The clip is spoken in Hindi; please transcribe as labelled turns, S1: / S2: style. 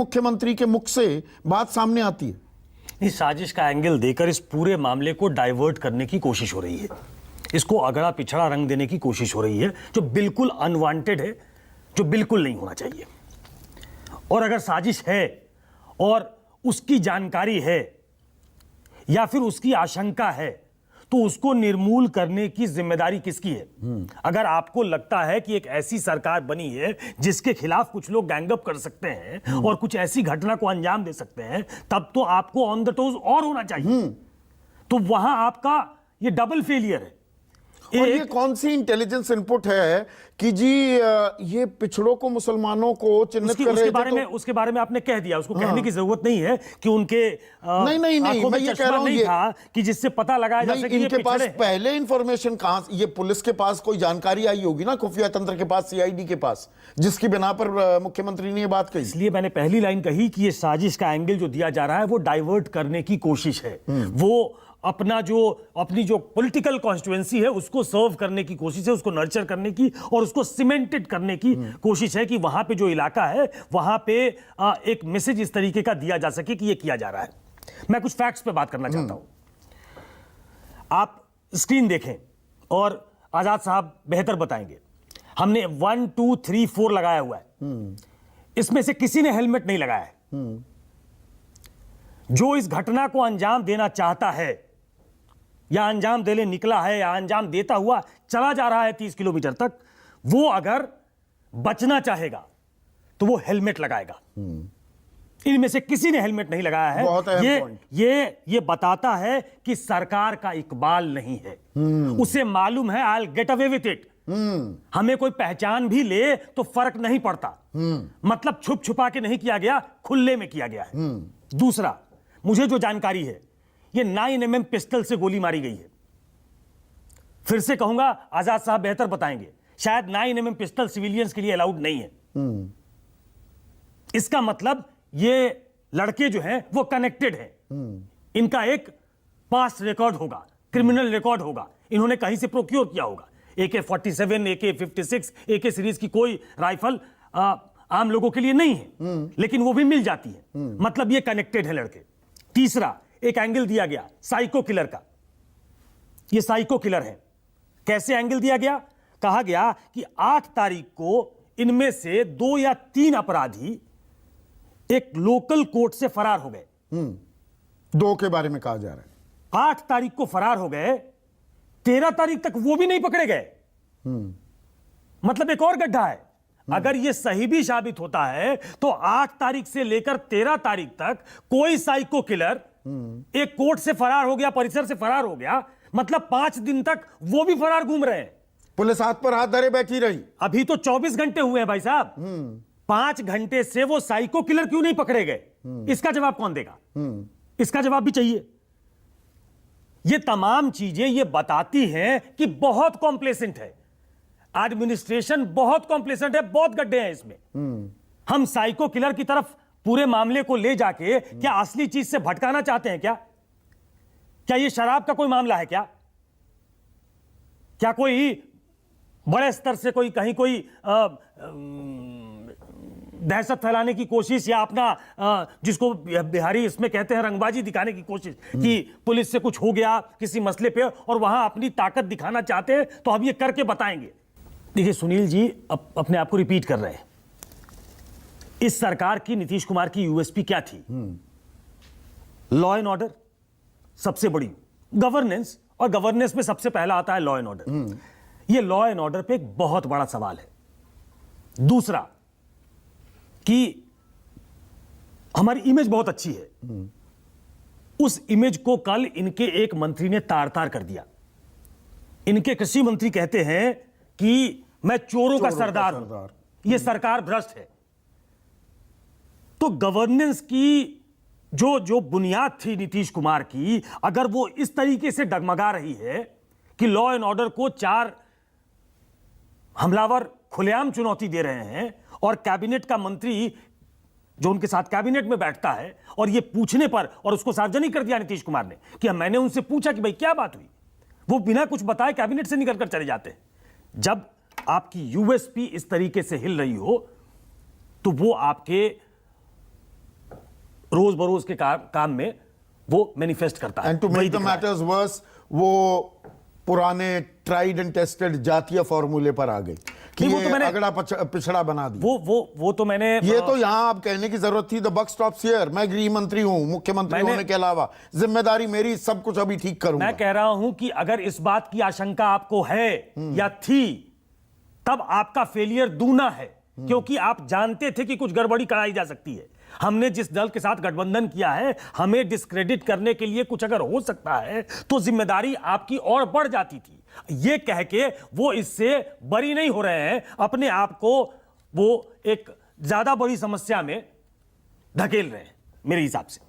S1: मुख्यमंत्री के मुख से बात सामने आती है।
S2: इस साजिश का एंगल देकर इस पूरे मामले को डाइवर्ट करने की कोशिश हो रही है, इसको अगड़ा पिछड़ा रंग देने की कोशिश हो रही है, जो बिल्कुल अनवांटेड है, जो बिल्कुल नहीं होना चाहिए। और अगर साजिश है और उसकी जानकारी है या फिर उसकी आशंका है तो उसको निर्मूल करने की जिम्मेदारी किसकी है? अगर आपको लगता है कि एक ऐसी सरकार बनी है जिसके खिलाफ कुछ लोग गैंगअप कर सकते हैं और कुछ ऐसी घटना को अंजाम दे सकते हैं, तब तो आपको ऑन द टोज और होना चाहिए। तो वहां आपका ये डबल फेलियर है।
S1: और ये कौन सी इंटेलिजेंस इनपुट है कि जी ये पिछड़ों को, मुसलमानों को चिन्हित कर रहे थे?
S2: उसके बारे में आपने कह दिया, उसको कहने की जरूरत नहीं है कि उनके
S1: नहीं, मैं ये कह रहा हूं
S2: नहीं था कि जिससे पता लगाया जा सके
S1: इनके पास पहले इंफॉर्मेशन कहां, ये पुलिस के पास कोई जानकारी आई होगी ना, खुफिया तंत्र के पास, सीआईडी के पास, जिसकी बिना पर मुख्यमंत्री ने ये बात कही।
S2: इसलिए मैंने पहली लाइन कही कि ये साजिश का एंगल जो दिया जा रहा है वो डाइवर्ट करने की कोशिश है। वो अपनी जो पॉलिटिकल कॉन्स्टिट्यूएंसी है उसको सर्व करने की कोशिश है, उसको नर्चर करने की और उसको सीमेंटेड करने की कोशिश है कि वहां पे जो इलाका है वहां पे एक मैसेज इस तरीके का दिया जा सके कि ये किया जा रहा है। मैं कुछ फैक्ट्स पे बात करना चाहता हूं। आप स्क्रीन देखें और आजाद साहब बेहतर बताएंगे। हमने 1 2 3 4 लगाया हुआ है, इसमें से किसी ने हेलमेट नहीं लगाया है। जो इस घटना को अंजाम देना चाहता है या अंजाम देने निकला है या अंजाम देता हुआ चला जा रहा है 30 किलोमीटर तक, वो अगर बचना चाहेगा तो वो हेलमेट लगाएगा। इनमें से किसी ने हेलमेट नहीं लगाया है। ये बताता है कि सरकार का इकबाल नहीं है। उसे मालूम है I will get away with it. हमें कोई पहचान भी ले तो फर्क नहीं पड़ता। मतलब छुप छुपा के नहीं किया गया, खुले में किया गया है। दूसरा, मुझे जो जानकारी है ये 9mm पिस्टल से गोली मारी गई है। फिर से कहूंगा, आजाद साहब बेहतर बताएंगे, शायद 9mm पिस्टल सिविलियंस के लिए अलाउड नहीं है। इसका मतलब ये लड़के जो हैं वो कनेक्टेड हैं। इनका एक पास्ट रिकॉर्ड होगा, क्रिमिनल रिकॉर्ड होगा, इन्होंने कहीं से प्रोक्योर किया होगा। AK-47, AK-56, AK सीरीज की कोई राइफल आम लोगों के लिए नहीं है, लेकिन वो भी मिल जाती है। मतलब ये कनेक्टेड है लड़के। तीसरा, एक एंगल दिया गया साइको किलर का। ये साइको किलर है। कैसे एंगल दिया गया? कहा गया कि 8 तारीख को इनमें से 2 या 3 अपराधी एक लोकल कोर्ट से फरार हो गए।
S1: 2 के बारे में कहा जा रहा है।
S2: 8 तारीख को फरार हो गए, 13 तारीख तक वो भी नहीं पकड़े गए। मतलब एक और गड्ढा है। अगर ये सही भी साबित होता है तो 8 तारीख से लेकर 13 तारीख तक कोई साइको किलर एक कोर्ट से फरार हो गया, परिसर से फरार हो गया, मतलब 5 दिन तक वो भी फरार घूम रहे हैं।
S1: पुलिस हाथ पर हाथ धरे बैठी रही।
S2: अभी तो 24 घंटे हुए हैं भाई साहब। 5 घंटे से वो साइको किलर क्यों नहीं पकड़े गए? इसका जवाब कौन देगा? इसका जवाब भी चाहिए। ये तमाम चीजें ये बताती हैं कि बहुत कॉम्प्लेसेंट है एडमिनिस्ट्रेशन, बहुत कॉम्प्लेसेंट है, बहुत गड्ढे हैं इसमें। हम साइको किलर की तरफ पूरे मामले को ले जाके क्या असली चीज से भटकाना चाहते हैं? क्या ये शराब का कोई मामला है? क्या कोई बड़े स्तर से कहीं कोई दहशत फैलाने की कोशिश या अपना जिसको बिहारी इसमें कहते हैं रंगबाजी दिखाने की कोशिश कि पुलिस से कुछ हो गया किसी मसले पे और वहां अपनी ताकत दिखाना चाहते हैं तो हम ये करके बताएंगे। देखिए सुनील जी अपने आप को रिपीट कर रहे हैं। इस सरकार की, नीतीश कुमार की यूएसपी क्या थी? लॉ एंड ऑर्डर सबसे बड़ी, गवर्नेंस, और गवर्नेंस में सबसे पहला आता है लॉ एंड ऑर्डर। ये लॉ एंड ऑर्डर पे एक बहुत बड़ा सवाल है। दूसरा कि हमारी इमेज बहुत अच्छी है, उस इमेज को कल इनके एक मंत्री ने तार तार कर दिया। इनके कृषि मंत्री कहते हैं कि मैं चोरों का सरदार हूं, यह सरकार भ्रष्ट है। तो गवर्नेंस की जो बुनियाद थी नीतीश कुमार की, अगर वो इस तरीके से डगमगा रही है कि लॉ एंड ऑर्डर को 4 हमलावर खुलेआम चुनौती दे रहे हैं और कैबिनेट का मंत्री जो उनके साथ कैबिनेट में बैठता है और ये पूछने पर, और उसको सार्वजनिक कर दिया नीतीश कुमार ने कि मैंने उनसे पूछा कि भाई क्या बात हुई, वो बिना कुछ बताए कैबिनेट से निकलकर चले जाते हैं। जब आपकी यूएसपी इस तरीके से हिल रही हो तो वो आपके रोज बरोज के काम में वो मैनिफेस्ट करता है।
S1: एंड टू
S2: वही
S1: मेक द
S2: दिख रहा है।
S1: मैटर्स वर्स, वो पुराने ट्राइड एंड टेस्टेड जातीय फॉर्मूले पर आ गई कि
S2: नहीं, वो तो
S1: ये
S2: मैंने-
S1: अगड़ा पिछड़ा बना दी।
S2: वो तो मैंने
S1: ये तो यहां आप कहने की जरूरत थी, द बक स्टॉप्स हियर। मैं गृह मंत्री हूं, मुख्यमंत्री
S2: मैंने-
S1: होने के अलावा जिम्मेदारी मेरी, सब कुछ अभी ठीक करूंगा।
S2: मैं कह रहा हूं कि अगर इस बात की आशंका आपको है या थी, तब आपका फेलियर दूना है, क्योंकि आप जानते थे कि कुछ गड़बड़ी कराई जा सकती है। हमने जिस दल के साथ गठबंधन किया है, हमें डिस्क्रेडिट करने के लिए कुछ अगर हो सकता है तो जिम्मेदारी आपकी और बढ़ जाती थी। ये कह के वो इससे बरी नहीं हो रहे हैं, अपने आप को वो एक ज्यादा बड़ी समस्या में धकेल रहे हैं मेरे हिसाब से।